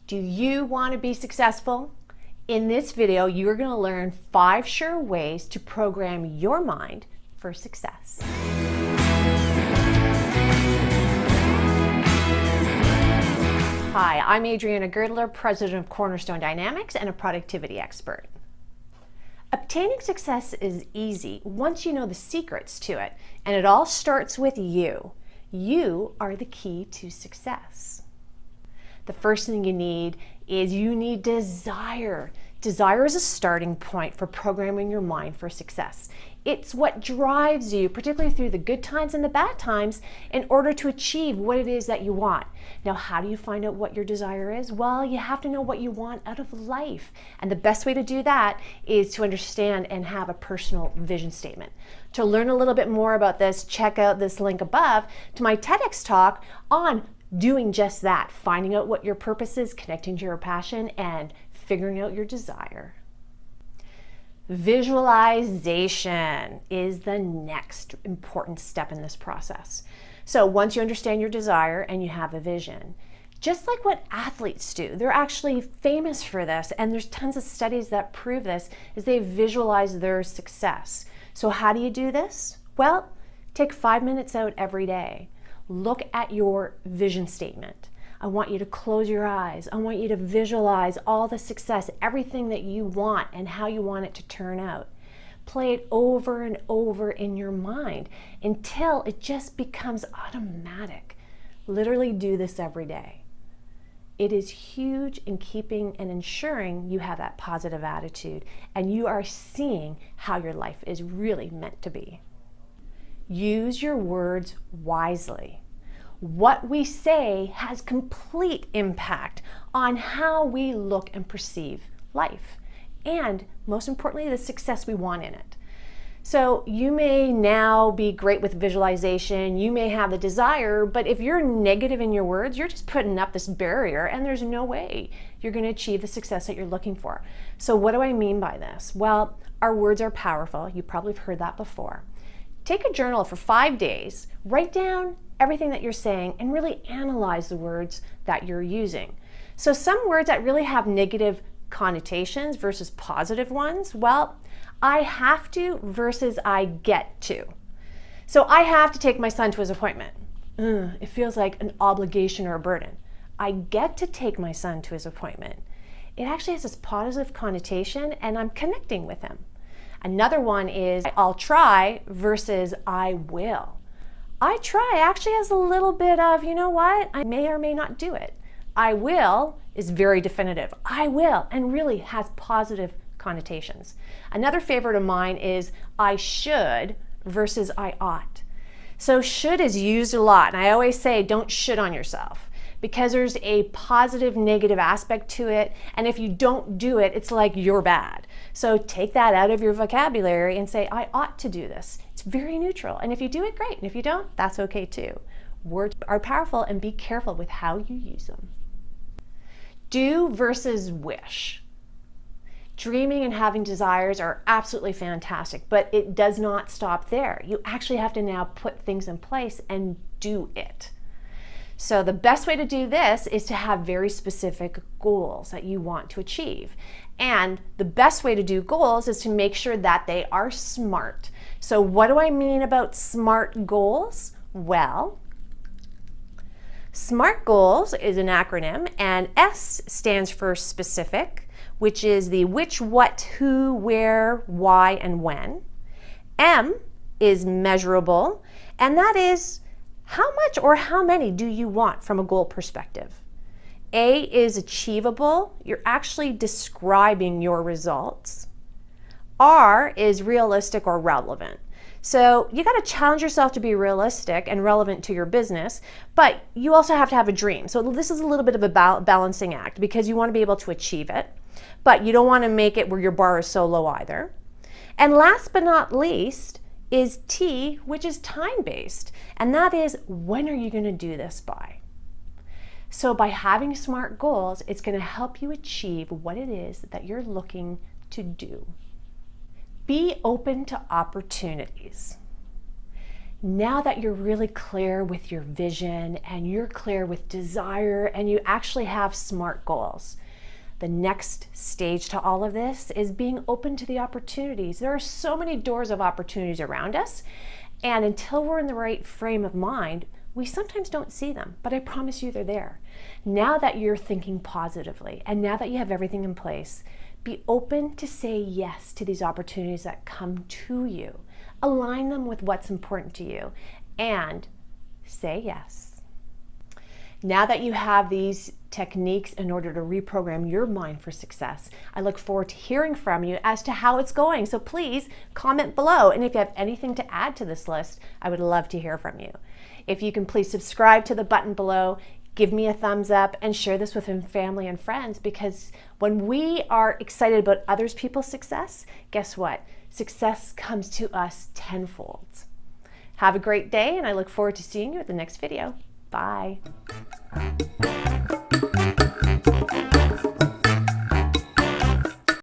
Do you want to be successful? In this video, you're going to learn 5 sure ways to program your mind for success. Hi, I'm Adriana Girdler, president of Cornerstone Dynamics and a productivity expert. Obtaining success is easy once you know the secrets to it, and it all starts with you. You are the key to success. The first thing you need is desire. Desire is a starting point for programming your mind for success. It's what drives you, particularly through the good times and the bad times, in order to achieve what it is that you want. Now, how do you find out what your desire is? Well, you have to know what you want out of life. And the best way to do that is to understand and have a personal vision statement. To learn a little bit more about this, check out this link above to my TEDx talk on doing just that, finding out what your purpose is, connecting to your passion, and figuring out your desire. Visualization is the next important step in this process. So once you understand your desire and you have a vision, just like what athletes do, they're actually famous for this, and there's tons of studies that prove this, is they visualize their success. So how do you do this? Well, take 5 minutes out every day. Look at your vision statement. I want you to close your eyes. I want you to visualize all the success, everything that you want and how you want it to turn out. Play it over and over in your mind until it just becomes automatic. Literally do this every day. It is huge in keeping and ensuring you have that positive attitude and you are seeing how your life is really meant to be. Use your words wisely. What we say has complete impact on how we look and perceive life, and most importantly, the success we want in it. So you may now be great with visualization, you may have the desire, but if you're negative in your words, you're just putting up this barrier and there's no way you're going to achieve the success that you're looking for. So what do I mean by this? Well, our words are powerful. You probably have heard that before. Take a journal for 5 days, write down everything that you're saying, and really analyze the words that you're using. So some words that really have negative connotations versus positive ones, well, I have to versus I get to. So I have to take my son to his appointment. It feels like an obligation or a burden. I get to take my son to his appointment. It actually has this positive connotation and I'm connecting with him. Another one is I'll try versus I will. I try actually has a little bit of, you know what, I may or may not do it. I will is very definitive. I will, and really has positive connotations. Another favorite of mine is I should versus I ought. So should is used a lot, and I always say don't should on yourself, because there's a positive negative aspect to it, and if you don't do it, it's like you're bad. So take that out of your vocabulary and say, I ought to do this. It's very neutral, and if you do it, great, and if you don't, that's okay too. Words are powerful, and be careful with how you use them. Do versus wish. Dreaming and having desires are absolutely fantastic, but it does not stop there. You actually have to now put things in place and do it. So the best way to do this is to have very specific goals that you want to achieve. And the best way to do goals is to make sure that they are SMART. So what do I mean about SMART goals? Well, SMART goals is an acronym, and S stands for specific, which is the which, what, who, where, why, and when. M is measurable, and that is how much or how many do you want from a goal perspective? A is achievable. You're actually describing your results. R is realistic or relevant. So you got to challenge yourself to be realistic and relevant to your business, but you also have to have a dream. So this is a little bit of a balancing act because you want to be able to achieve it, but you don't want to make it where your bar is so low either. And last but not least is T, which is time-based, and that is when are you going to do this by? So by having SMART goals, it's going to help you achieve what it is that you're looking to do. Be open to opportunities. Now that you're really clear with your vision and you're clear with desire and you actually have SMART goals, the next stage to all of this is being open to the opportunities. There are so many doors of opportunities around us, and until we're in the right frame of mind, we sometimes don't see them, but I promise you they're there. Now that you're thinking positively and now that you have everything in place, be open to say yes to these opportunities that come to you. Align them with what's important to you and say yes. Now that you have these techniques in order to reprogram your mind for success, I look forward to hearing from you as to how it's going. So please comment below. And if you have anything to add to this list, I would love to hear from you. If you can please subscribe to the button below, give me a thumbs up, and share this with family and friends, because when we are excited about other people's success, guess what? Success comes to us tenfold. Have a great day, and I look forward to seeing you at the next video. Bye.